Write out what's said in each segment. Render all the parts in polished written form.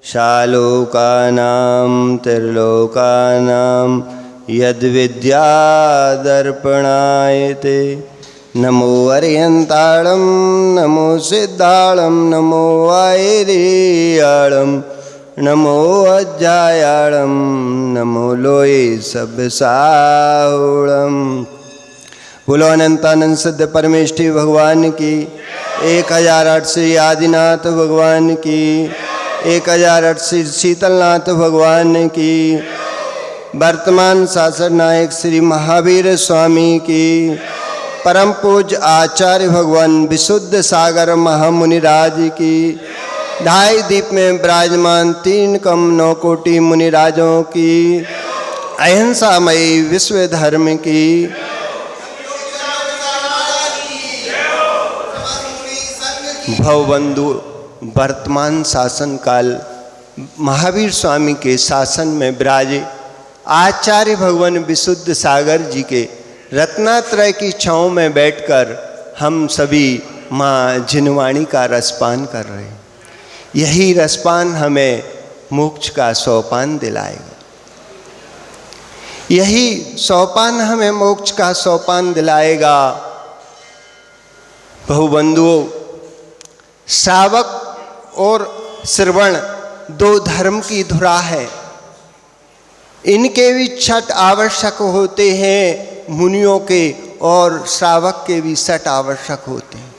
शालोकानां त्रिलोकानां यद्विद्यादर्पणायते। नमो अर्यन्ताळं नमो सिद्धाळं नमो वायरेयाळं नमो अज्जायाळं नमो लोये सबसाहुळं। बोलो अनंतानंद सिद्ध परमेष्ठी भगवान की, 1008 श्री आदिनाथ भगवान की, 1008 श्री शीतलनाथ भगवान की, वर्तमान शासन नायक श्री महावीर स्वामी की, परम पूज्य आचार्य भगवान विशुद्ध सागर महामुनिराज की, 2.5 दीप में विराजमान 3 कम 9 कोटि मुनिराजों की, अहिंसामयी विश्व धर्म की, भवबंधु वर्तमान शासन काल महावीर स्वामी के शासन में विराजे आचार्य भगवान विशुद्ध सागर जी के रत्नात्रय की छाँव में बैठकर हम सभी माँ जिनवाणी का रसपान कर रहे हैं। यही रसपान हमें मोक्ष का सोपान दिलाएगा। यही सोपान हमें मोक्ष का सोपान दिलाएगा। बहुबंधुओं, श्रावक और श्रवण 2 धर्म की धुरा है। इनके भी छठ आवश्यक होते हैं मुनियों के, और श्रावक के भी छठ आवश्यक होते हैं।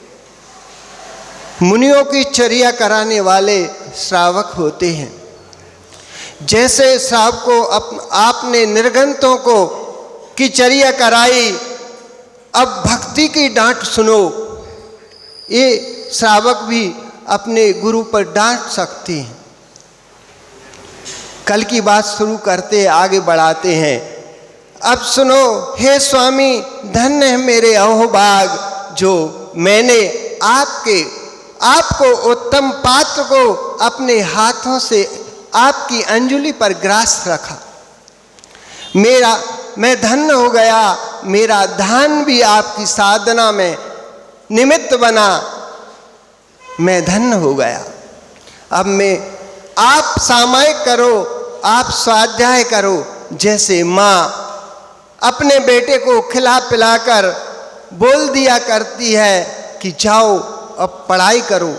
मुनियों की चर्या कराने वाले श्रावक होते हैं। जैसे श्रावकों आपने निर्गंतों को की चर्या कराई, अब भक्ति की डांट सुनो। ये श्रावक भी अपने गुरु पर डांट सकते हैं। कल की बात शुरू करते आगे बढ़ाते हैं। अब सुनो, हे स्वामी, धन्य है मेरे अहोभाग जो मैंने आपको उत्तम पात्र को अपने हाथों से आपकी अंजुलि पर ग्रास रखा। मैं धन्य हो गया। मेरा दान भी आपकी साधना में निमित्त बना। मैं धन्य हो गया। अब आप सामायिक करो, आप स्वाध्याय करो। जैसे माँ अपने बेटे को खिला पिलाकर बोल दिया करती है कि जाओ अब पढ़ाई करो,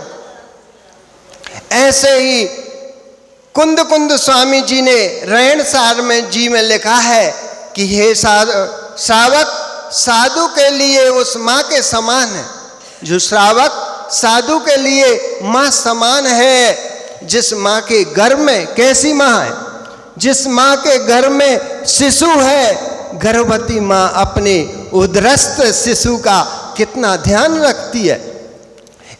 ऐसे ही कुंद स्वामी जी ने रैण सार में लिखा है कि हे श्रावक साधु के लिए उस माँ के समान है। जो श्रावक साधु के लिए माँ समान है। जिस माँ के गर्भ में, कैसी माँ है? जिस माँ के गर्भ में शिशु है, गर्भवती माँ अपने उदरस्थ शिशु का कितना ध्यान रखती है।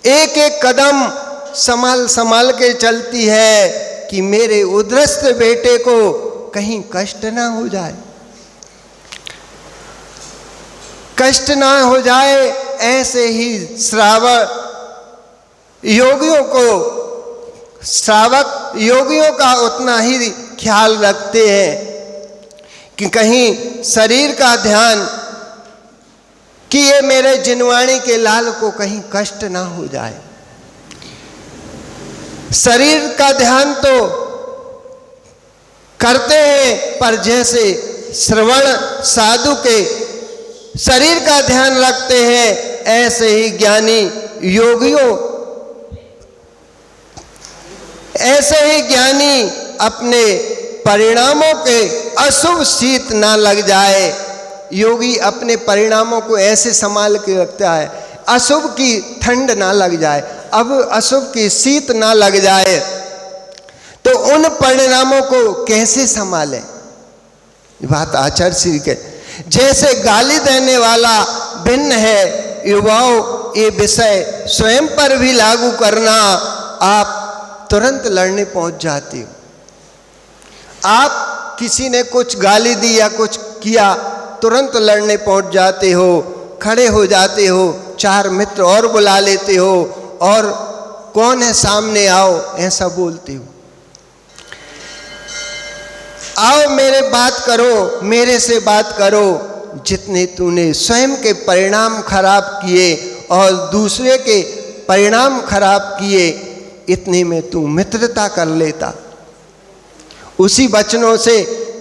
एक एक कदम संभाल के चलती है कि मेरे उदरस्थ बेटे को कहीं कष्ट ना हो जाए, कष्ट ना हो जाए। ऐसे ही श्रावक योगियों का उतना ही ख्याल रखते हैं कि कहीं शरीर का ध्यान कि ये मेरे जिनवाणी के लाल को कहीं कष्ट ना हो जाए। शरीर का ध्यान तो करते हैं, पर जैसे श्रवण साधु के शरीर का ध्यान रखते हैं, ऐसे ही ज्ञानी अपने परिणामों के अशुभ शीत ना लग जाए। योगी अपने परिणामों को ऐसे संभाल के रखता है, अशुभ की ठंड ना लग जाए, अब अशुभ की शीत ना लग जाए। तो उन परिणामों को कैसे संभाले? बात आचार्य श्री के जैसे गाली देने वाला भिन्न है। युवाओं, ये विषय स्वयं पर भी लागू करना। आप तुरंत लड़ने पहुंच जाते हो। आप किसी ने कुछ गाली दी या कुछ किया, तुरंत लड़ने पहुंच जाते हो, खड़े हो जाते हो, 4 मित्र और बुला लेते हो और कौन है सामने आओ ऐसा बोलते हो। आओ मेरे से बात करो। जितने तूने स्वयं के परिणाम खराब किए और दूसरे के परिणाम खराब किए, इतने में तू मित्रता कर लेता। उसी वचनों से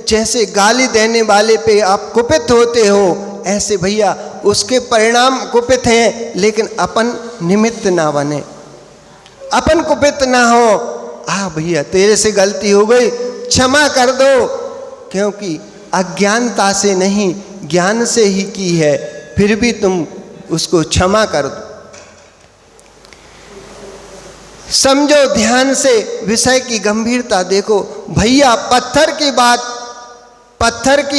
जैसे गाली देने वाले पे आप कुपित होते हो, ऐसे भैया उसके परिणाम कुपित हैं, लेकिन अपन निमित्त ना बने, अपन कुपित ना हो। भैया तेरे से गलती हो गई, क्षमा कर दो, क्योंकि अज्ञानता से नहीं ज्ञान से ही की है, फिर भी तुम उसको क्षमा कर दो। समझो ध्यान से विषय की गंभीरता देखो। भैया पत्थर की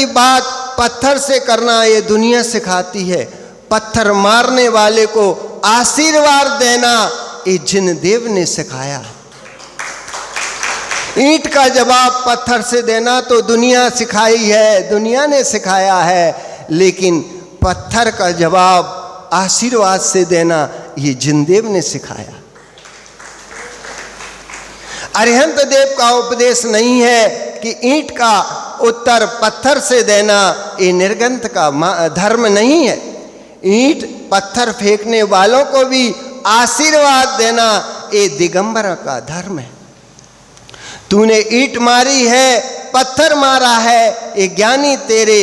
बात पत्थर से करना ये दुनिया सिखाती है। पत्थर मारने वाले को आशीर्वाद देना ये जिनदेव ने सिखाया। ईंट का जवाब पत्थर से देना तो दुनिया सिखाई है, दुनिया ने सिखाया है, लेकिन पत्थर का जवाब आशीर्वाद से देना ये जिनदेव ने सिखाया। अरिहंत देव का उपदेश नहीं है कि ईंट का उत्तर पत्थर से देना ये निर्गंथ का धर्म नहीं है। ईंट पत्थर फेंकने वालों को भी आशीर्वाद देना ये दिगंबर का धर्म है। तूने ईंट मारी है, पत्थर मारा है, ये ज्ञानी तेरे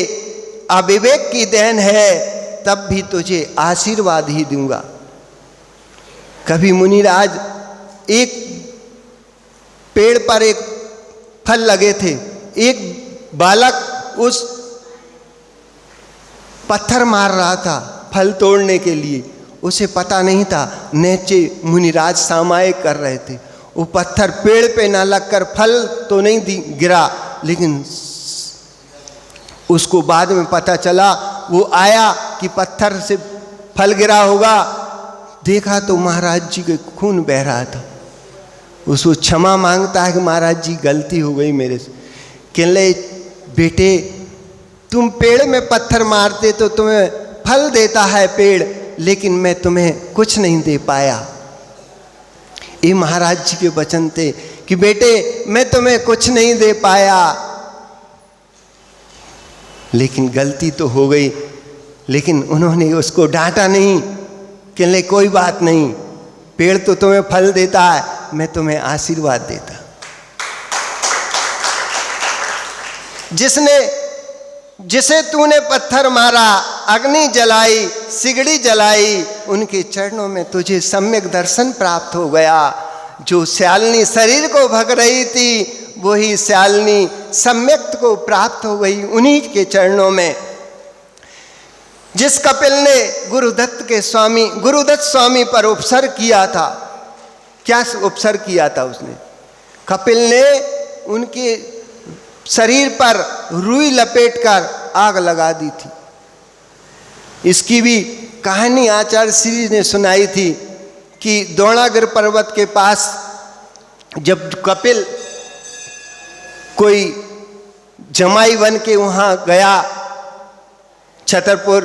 अविवेक की देन है, तब भी तुझे आशीर्वाद ही दूंगा। कभी मुनिराज एक पेड़ पर एक फल लगे थे, एक बालक उस पत्थर मार रहा था फल तोड़ने के लिए, उसे पता नहीं था। नीचे मुनिराज सामायिक कर रहे थे, वो पत्थर पेड़ पे ना लगकर फल तो नहीं गिरा, लेकिन उसको बाद में पता चला, वो आया कि पत्थर से फल गिरा होगा, देखा तो महाराज जी के खून बह रहा था। उसको क्षमा मांगता है कि महाराज जी गलती हो गई मेरे से। कहले बेटे तुम पेड़ में पत्थर मारते तो तुम्हें फल देता है पेड़, लेकिन मैं तुम्हें कुछ नहीं दे पाया। ये महाराज जी के वचन थे कि बेटे मैं तुम्हें कुछ नहीं दे पाया, लेकिन गलती तो हो गई। लेकिन उन्होंने उसको डांटा नहीं, कहले कोई बात नहीं, पेड़ तो तुम्हें फल देता है, मैं तुम्हें आशीर्वाद देता। जिसे तूने पत्थर मारा, अग्नि जलाई, सिगड़ी जलाई, उनके चरणों में तुझे सम्यक दर्शन प्राप्त हो गया। जो श्यालिनी शरीर को भग रही थी, वही श्यालिनी सम्यक को प्राप्त हो गई उन्हीं के चरणों में। जिस कपिल ने गुरुदत्त स्वामी पर उपसर किया था, क्या उपसर किया था उसने? कपिल ने उनके शरीर पर रुई लपेटकर आग लगा दी थी। इसकी भी कहानी आचार्य श्री ने सुनाई थी कि द्रोणागिरि पर्वत के पास जब कपिल कोई जमाई बन के वहाँ गया, छतरपुर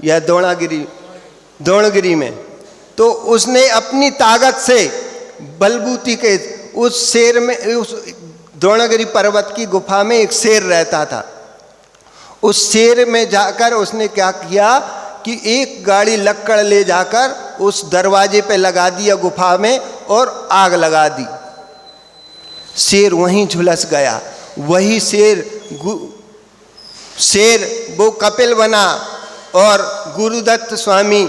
या द्रोणगिरी में, तो उसने अपनी ताकत से बलबूती के उस शेर में, उस द्रोणागिरि पर्वत की गुफा में एक शेर रहता था। उस शेर में जाकर उसने क्या किया कि एक गाड़ी लक्कड़ ले जाकर उस दरवाजे पे लगा दिया गुफा में और आग लगा दी। शेर वहीं झुलस गया। वही शेर वो कपिल बना और गुरुदत्त स्वामी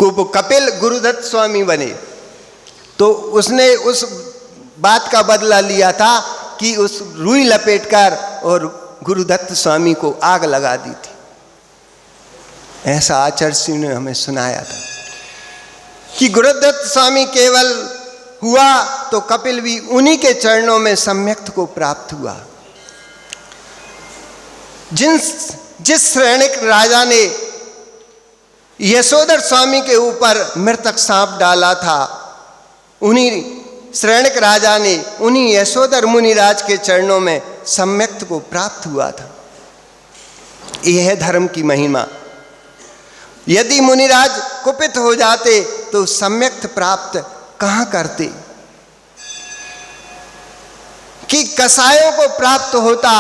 कपिल गुरुदत्त स्वामी बने। तो उसने उस बात का बदला लिया था कि उस रुई लपेटकर और गुरुदत्त स्वामी को आग लगा दी थी। ऐसा आचार्य श्री ने हमें सुनाया था कि गुरुदत्त स्वामी केवल हुआ तो कपिल भी उन्हीं के चरणों में सम्यक्त को प्राप्त हुआ। जिस श्रेणिक राजा ने यशोधर स्वामी के ऊपर मृतक सांप डाला था, उन्हीं श्रेणिक राजा ने उन्हीं यशोधर मुनिराज के चरणों में सम्यक्त को प्राप्त हुआ था। यह है धर्म की महिमा। यदि मुनिराज कुपित हो जाते तो सम्यक्त प्राप्त कहाँ करते? कि कसायों को प्राप्त होता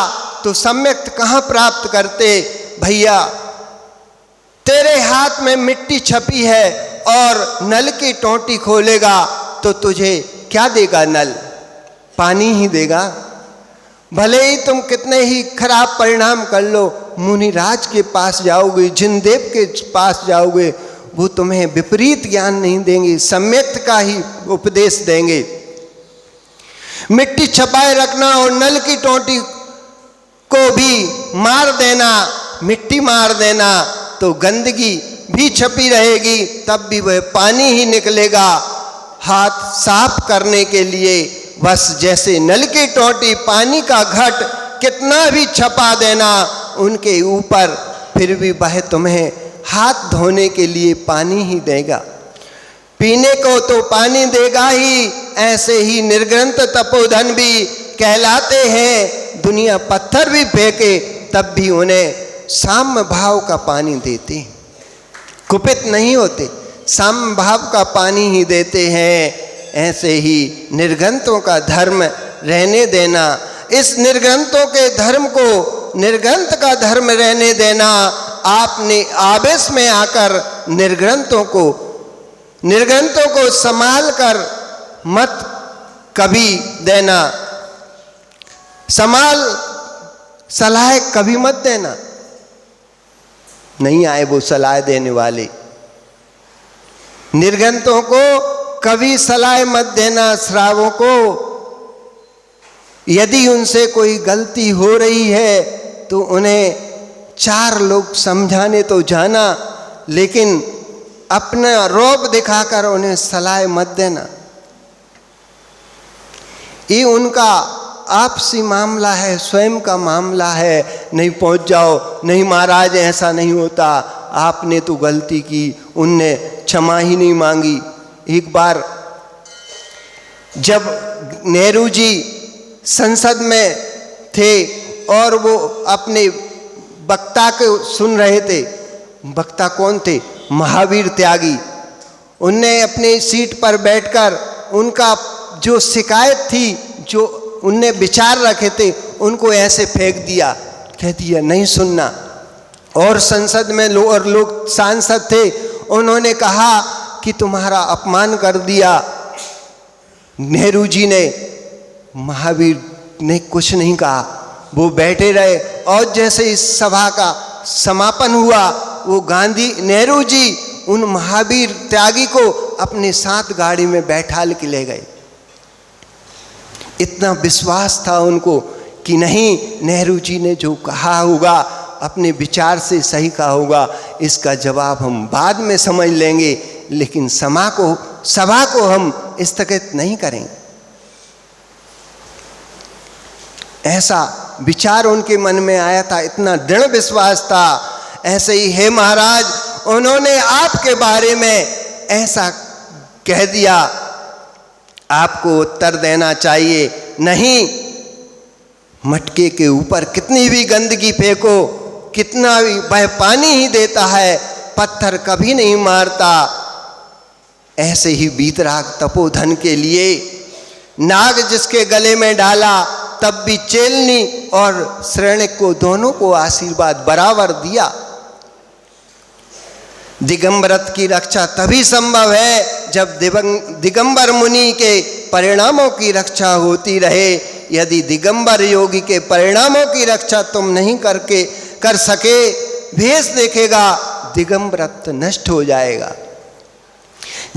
तो सम्यक्त कहाँ प्राप्त करते? भैया तेरे हाथ में मिट्टी छपी है, और नल की टोंटी खोलेगा तो तुझे क्या देगा नल? पानी ही देगा। भले ही तुम कितने ही खराब परिणाम कर लो, मुनिराज के पास जाओगे, जिनदेव के पास जाओगे, वो तुम्हें विपरीत ज्ञान नहीं देंगे, सम्यक का ही उपदेश देंगे। मिट्टी छपाए रखना और नल की टोंटी को भी मार देना, मिट्टी मार देना तो गंदगी भी छपी रहेगी, तब भी वह पानी ही निकलेगा हाथ साफ करने के लिए। बस जैसे नल की टोंटी पानी का घट कितना भी छपा देना उनके ऊपर, फिर भी वह तुम्हें हाथ धोने के लिए पानी ही देगा, पीने को तो पानी देगा ही। ऐसे ही निर्ग्रंथ तपोधन भी कहलाते हैं। दुनिया पत्थर भी फेंके तब भी उन्हें साम्य भाव का पानी देते, कुपित नहीं होते, साम्य भाव का पानी ही देते हैं। ऐसे ही निर्ग्रंथों का धर्म रहने देना, इस निर्ग्रंथों के धर्म को निर्ग्रंथ का धर्म रहने देना। आपने आवेश में आकर निर्ग्रंथों को संभाल कर मत कभी देना, सलाह कभी मत देना। नहीं आए वो सलाह देने वाले, निर्ग्रंथों को कभी सलाह मत देना। श्रावों को यदि उनसे कोई गलती हो रही है तो उन्हें 4 लोग समझाने तो जाना, लेकिन अपना रौब दिखाकर उन्हें सलाह मत देना। ये उनका आपसी मामला है, स्वयं का मामला है। नहीं पहुंच जाओ, नहीं महाराज ऐसा नहीं होता, आपने तो गलती की, उनने क्षमा ही नहीं मांगी। एक बार जब नेहरू जी संसद में थे और वो अपने वक्ता को सुन रहे थे, वक्ता कौन थे? महावीर त्यागी। उनने अपनी सीट पर बैठकर उनका जो शिकायत थी, जो उनने विचार रखे थे, उनको ऐसे फेंक दिया, कह दिया नहीं सुनना। और संसद में लोग सांसद थे, उन्होंने कहा कि तुम्हारा अपमान कर दिया। नेहरू जी ने, महावीर ने कुछ नहीं कहा, वो बैठे रहे। और जैसे इस सभा का समापन हुआ, वो नेहरू जी उन महावीर त्यागी को अपने साथ गाड़ी में बैठा के ले गए। इतना विश्वास था उनको कि नहीं, नेहरू जी ने जो कहा होगा अपने विचार से सही कहा होगा, इसका जवाब हम बाद में समझ लेंगे, लेकिन सभा को हम स्थगित नहीं करेंगे। ऐसा विचार उनके मन में आया था, इतना दृढ़ विश्वास था। ऐसे ही हे महाराज, उन्होंने आपके बारे में ऐसा कह दिया, आपको उत्तर देना चाहिए। नहीं, मटके के ऊपर कितनी भी गंदगी फेंको, कितना भी वह पानी ही देता है, पत्थर कभी नहीं मारता। ऐसे ही वीतराग तपोधन के लिए नाग जिसके गले में डाला, तब भी चेलनी और श्रेणिक को दोनों को आशीर्वाद बराबर दिया। दिगंबरत्व की रक्षा तभी संभव है जब दिगंबर मुनि के परिणामों की रक्षा होती रहे। यदि दिगंबर योगी के परिणामों की रक्षा तुम नहीं कर सके, भेष देखेगा, दिगंबरत्व नष्ट हो जाएगा।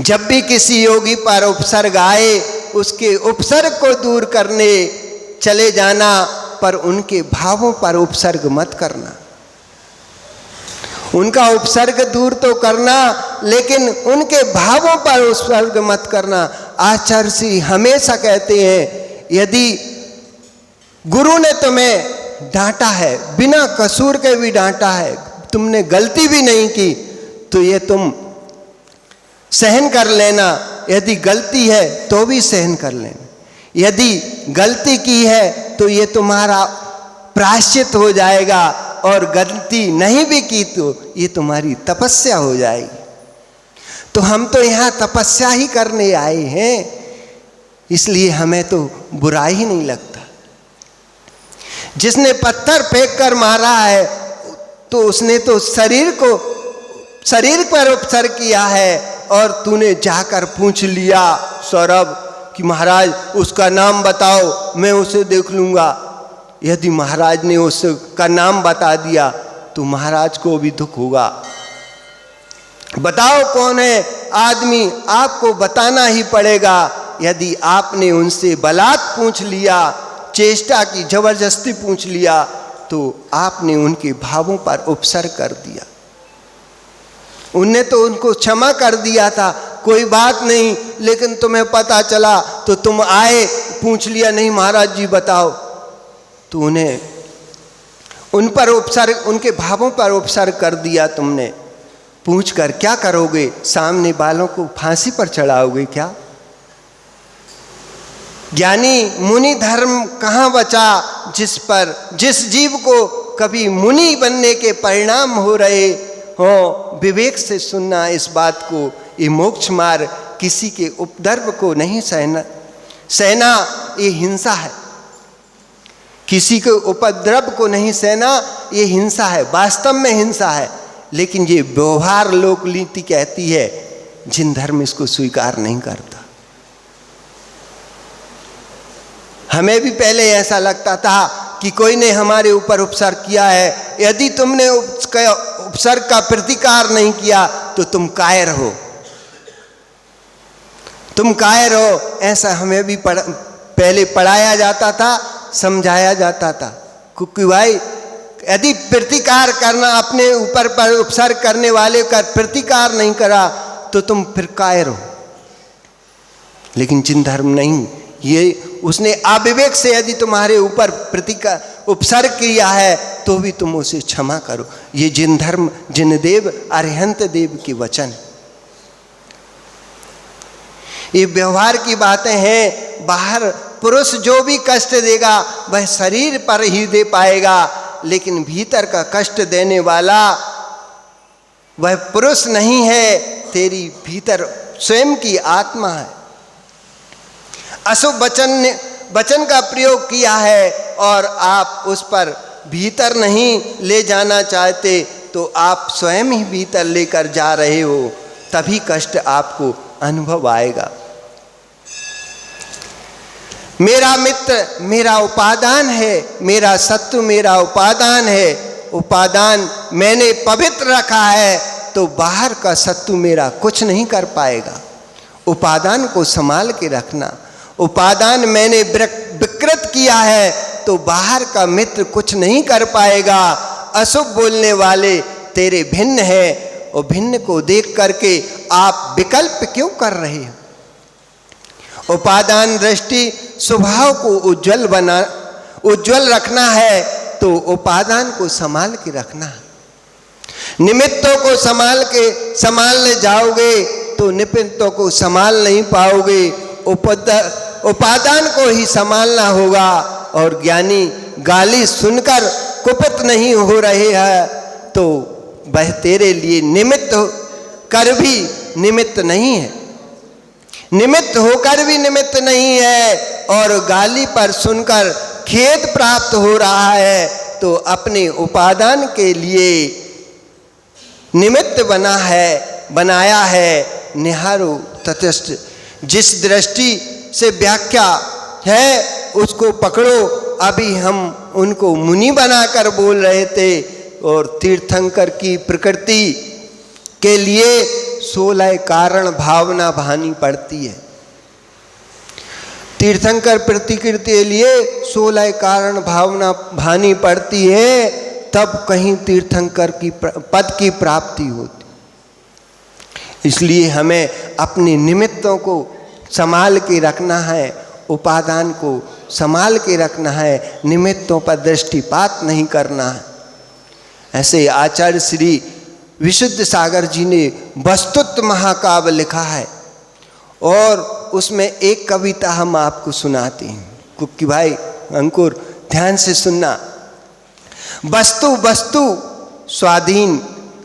जब भी किसी योगी पर उपसर्ग आए, उसके उपसर्ग को दूर करने चले जाना, पर उनके भावों पर उपसर्ग मत करना। उनका उपसर्ग दूर तो करना, लेकिन उनके भावों पर उपसर्ग मत करना। आचार्य श्री हमेशा कहते हैं, यदि गुरु ने तुम्हें डांटा है, बिना कसूर के भी डांटा है, तुमने गलती भी नहीं की, तो ये तुम सहन कर लेना। यदि गलती है तो भी सहन कर लेना। यदि गलती की है तो ये तुम्हारा प्रायश्चित हो जाएगा, और गलती नहीं भी की तो ये तुम्हारी तपस्या हो जाएगी। तो हम तो यहाँ तपस्या ही करने आए हैं, इसलिए हमें तो बुरा ही नहीं लगता। जिसने पत्थर फेंक कर मारा है तो उसने तो शरीर पर उपसर्ग किया है, और तूने जाकर पूछ लिया सौरभ कि महाराज उसका नाम बताओ, मैं उसे देख लूँगा। यदि महाराज ने उसका नाम बता दिया तो महाराज को भी दुख होगा। बताओ कौन है आदमी, आपको बताना ही पड़ेगा। यदि आपने उनसे बलात् पूछ लिया, चेष्टा की, जबरदस्ती पूछ लिया, तो आपने उनके भावों पर उपसर्ग कर दिया। उनने तो उनको क्षमा कर दिया था, कोई बात नहीं, लेकिन तुम्हें पता चला तो तुम आए, पूछ लिया, नहीं महाराज जी बताओ, तो उन्हें उन पर उपसर्ग, उनके भावों पर उपसर्ग कर दिया तुमने। पूछ कर क्या करोगे? सामने वालों को फांसी पर चढ़ाओगे क्या? ज्ञानी मुनि धर्म कहाँ बचा, जिस जीव को कभी मुनि बनने के परिणाम हो रहे हो। विवेक से सुनना इस बात को, ये मोक्ष मार्ग, किसी के उपद्रव को नहीं सहना ये हिंसा है। किसी के उपद्रव को नहीं सहना ये हिंसा है, वास्तव में हिंसा है। लेकिन ये व्यवहार लोक नीति कहती है, जिन धर्म इसको स्वीकार नहीं करता। हमें भी पहले ऐसा लगता था कि कोई ने हमारे ऊपर उपसर्ग किया है, यदि तुमने उपसर्ग का प्रतिकार नहीं किया तो तुम कायर हो, तुम कायर हो। ऐसा हमें भी पहले पढ़ाया जाता था, समझाया जाता था। क्योंकि भाई यदि प्रतिकार करना, अपने ऊपर पर उपसर्ग करने वाले का प्रतिकार नहीं करा तो तुम फिर कायर हो। लेकिन जिन धर्म नहीं, ये उसने अविवेक से यदि तुम्हारे ऊपर उपसर्ग किया है तो भी तुम उसे क्षमा करो। ये जिन धर्म जिन देव अरिहंत देव के वचन, ये व्यवहार की बातें हैं। बाहर पुरुष जो भी कष्ट देगा वह शरीर पर ही दे पाएगा, लेकिन भीतर का कष्ट देने वाला वह पुरुष नहीं है, तेरी भीतर स्वयं की आत्मा है। अशुभ वचन का प्रयोग किया है और आप उस पर भीतर नहीं ले जाना चाहते, तो आप स्वयं ही भीतर लेकर जा रहे हो, तभी कष्ट आपको अनुभव आएगा। मेरा मित्र मेरा उपादान है, मेरा शत्रु मेरा उपादान है। उपादान मैंने पवित्र रखा है तो बाहर का शत्रु मेरा कुछ नहीं कर पाएगा। उपादान को संभाल के रखना। उपादान मैंने विकृत किया है तो बाहर का मित्र कुछ नहीं कर पाएगा। अशुभ बोलने वाले तेरे भिन्न है, और भिन्न को देख करके आप विकल्प क्यों कर रहे हो? उपादान दृष्टि स्वभाव को उज्जवल रखना है तो उपादान को संभाल के रखना है। निमित्तों को संभालने जाओगे तो निमित्तों को संभाल नहीं पाओगे। उपादान को ही संभालना होगा। और ज्ञानी गाली सुनकर कुपित नहीं हो रहे हैं तो वह तेरे लिए निमित्त कर भी निमित्त नहीं है, निमित्त होकर भी निमित्त नहीं है। और गाली पर सुनकर खेद प्राप्त हो रहा है तो अपने उपादान के लिए निमित्त बनाया है। निहारो तटस्थ, जिस दृष्टि से व्याख्या है उसको पकड़ो। अभी हम उनको मुनि बनाकर बोल रहे थे, और तीर्थंकर की प्रकृति के लिए 16 कारण भावना भानी पड़ती है। तीर्थंकर प्रकृति के लिए 16 कारण भावना भानी पड़ती है, तब कहीं तीर्थंकर की पद की प्राप्ति होती। इसलिए हमें अपने निमित्तों को संभाल के रखना है, उपादान को संभाल के रखना है, निमित्तों पर दृष्टिपात नहीं करना है। ऐसे आचार्य श्री विशुद्ध सागर जी ने वस्तुत्व महाकाव्य लिखा है, और उसमें एक कविता हम आपको सुनाते हैं। क्योंकि भाई अंकुर ध्यान से सुनना। वस्तु वस्तु स्वाधीन,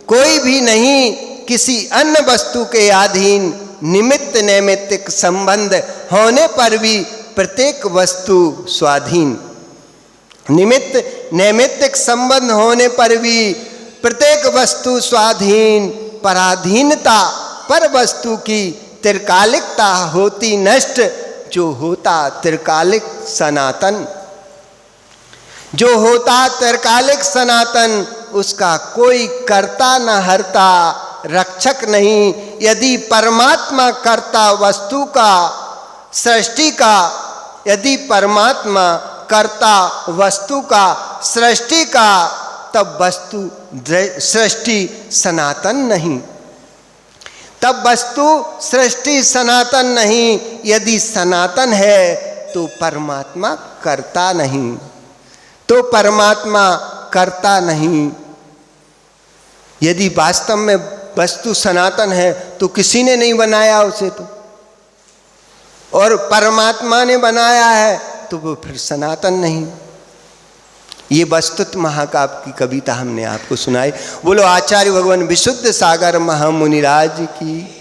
कोई भी नहीं किसी अन्य वस्तु के अधीन। निमित्त नैमित्तिक संबंध होने पर भी प्रत्येक वस्तु स्वाधीन। निमित्त नैमित्तिक संबंध होने पर भी प्रत्येक वस्तु स्वाधीन। पराधीनता अपर वस्तु की त्रिकालिकता होती नष्ट, जो होता त्रिकालिक सनातन। जो होता त्रिकालिक सनातन, उसका कोई कर्ता न हरता, रक्षक नहीं। यदि परमात्मा कर्ता वस्तु का, सृष्टि का, यदि परमात्मा कर्ता वस्तु का, सृष्टि का, तब वस्तु सृष्टि सनातन नहीं। तब वस्तु सृष्टि सनातन नहीं। यदि सनातन है तो परमात्मा कर्ता नहीं, तो परमात्मा कर्ता नहीं। यदि वास्तव में वस्तु सनातन है तो किसी ने नहीं बनाया उसे, तो और परमात्मा ने बनाया है तो वो फिर सनातन नहीं। ये वस्तुत महाकाव्य की कविता हमने आपको सुनाई। बोलो आचार्य भगवान विशुद्ध सागर महामुनिराज की।